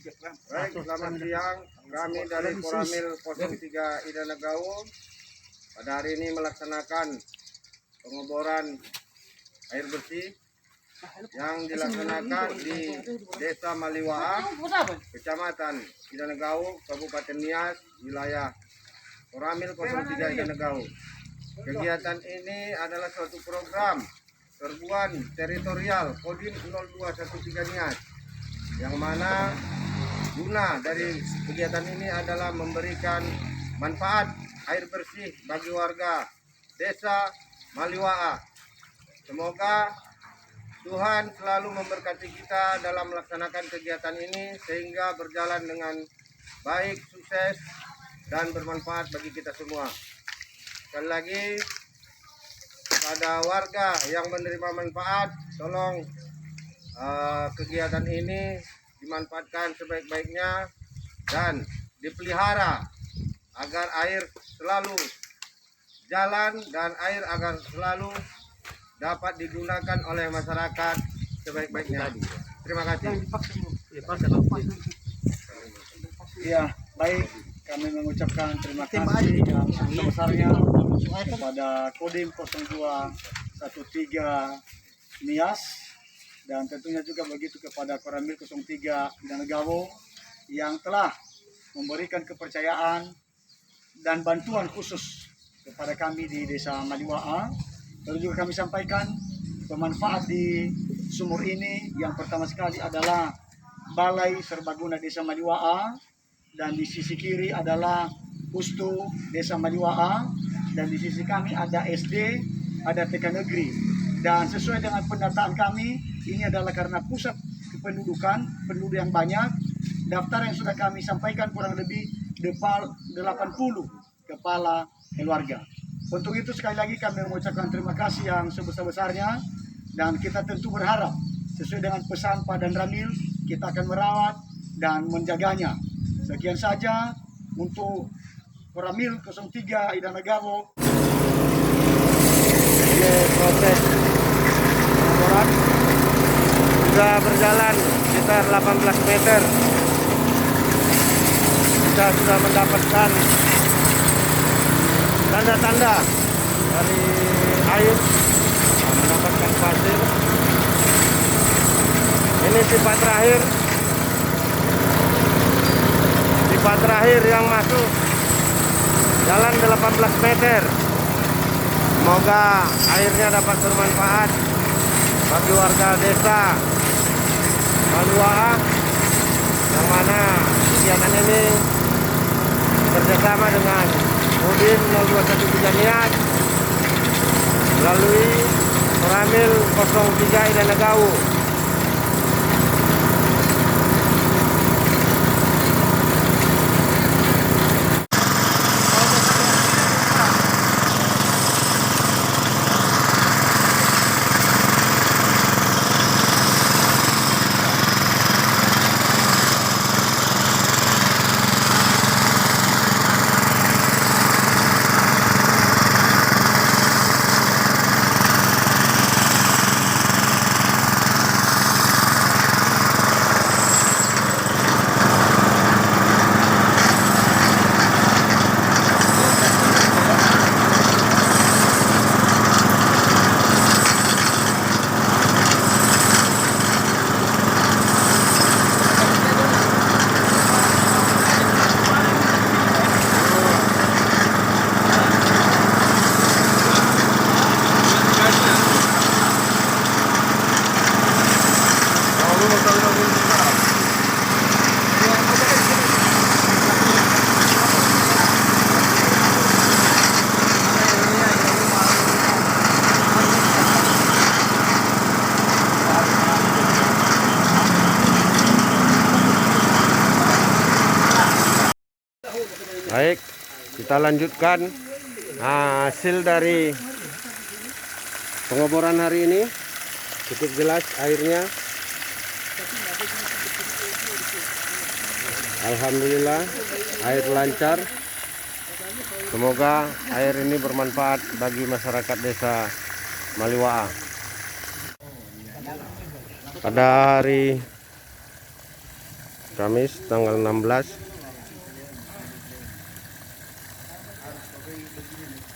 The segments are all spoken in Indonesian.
Baik, selamat siang. Kami dari Koramil 03 Idanegau pada hari ini melaksanakan pengeboran air bersih yang dilaksanakan di Desa Maliwaa, Kecamatan Idanegau, Kabupaten Nias, wilayah Koramil 03 Idanegau. Kegiatan ini adalah suatu program serbuan teritorial Kodim 0213 Nias, yang mana guna dari kegiatan ini adalah memberikan manfaat air bersih bagi warga Desa Maliwaa. Semoga Tuhan selalu memberkati kita dalam melaksanakan kegiatan ini sehingga berjalan dengan baik, sukses, dan bermanfaat bagi kita semua. Sekali lagi, pada warga yang menerima manfaat, tolong kegiatan ini dimanfaatkan sebaik-baiknya dan dipelihara agar air selalu jalan dan air agar selalu dapat digunakan oleh masyarakat sebaik-baiknya. Terima kasih. Ya, baik, kami mengucapkan terima kasih yang sebesar-besarnya kepada Kodim 0213 Nias, dan tentunya juga begitu kepada Koramil 03 Idanegau yang telah memberikan kepercayaan dan bantuan khusus kepada kami di Desa Maliwaa. Lalu juga kami sampaikan pemanfaat di sumur ini yang pertama sekali adalah Balai Serbaguna Desa Maliwaa, dan di sisi kiri adalah Pustu Desa Maliwaa, dan di sisi kami ada SD, ada TK Negeri. Dan sesuai dengan pendataan kami, ini adalah karena pusat kependudukan, penduduk yang banyak. Daftar yang sudah kami sampaikan kurang lebih 80 kepala keluarga. Untuk itu sekali lagi kami mengucapkan terima kasih yang sebesar-besarnya, dan kita tentu berharap sesuai dengan pesan Pak Dan Ramil, kita akan merawat dan menjaganya. Sekian saja untuk Koramil 03 Idanegau. Ini proses pengeboran sudah berjalan sekitar 18 meter. Kita sudah mendapatkan tanda-tanda dari air, mendapatkan pasir. Ini pipa terakhir yang masuk, jalan 18 meter. Semoga airnya dapat bermanfaat bagi warga desa Maliwaa, yang mana kegiatan ini bekerjasama dengan Kodim 0213 Nias melalui Koramil 03 Idanegau. Baik, kita lanjutkan hasil dari pengeboran hari ini. Cukup jelas airnya. Alhamdulillah, air lancar. Semoga air ini bermanfaat bagi masyarakat Desa Maliwaa. Pada hari Kamis tanggal 16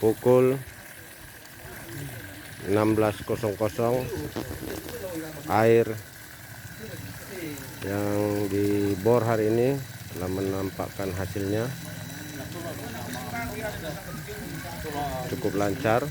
pukul 16.00. Air yang dibor hari ini telah menampakkan hasilnya cukup lancar.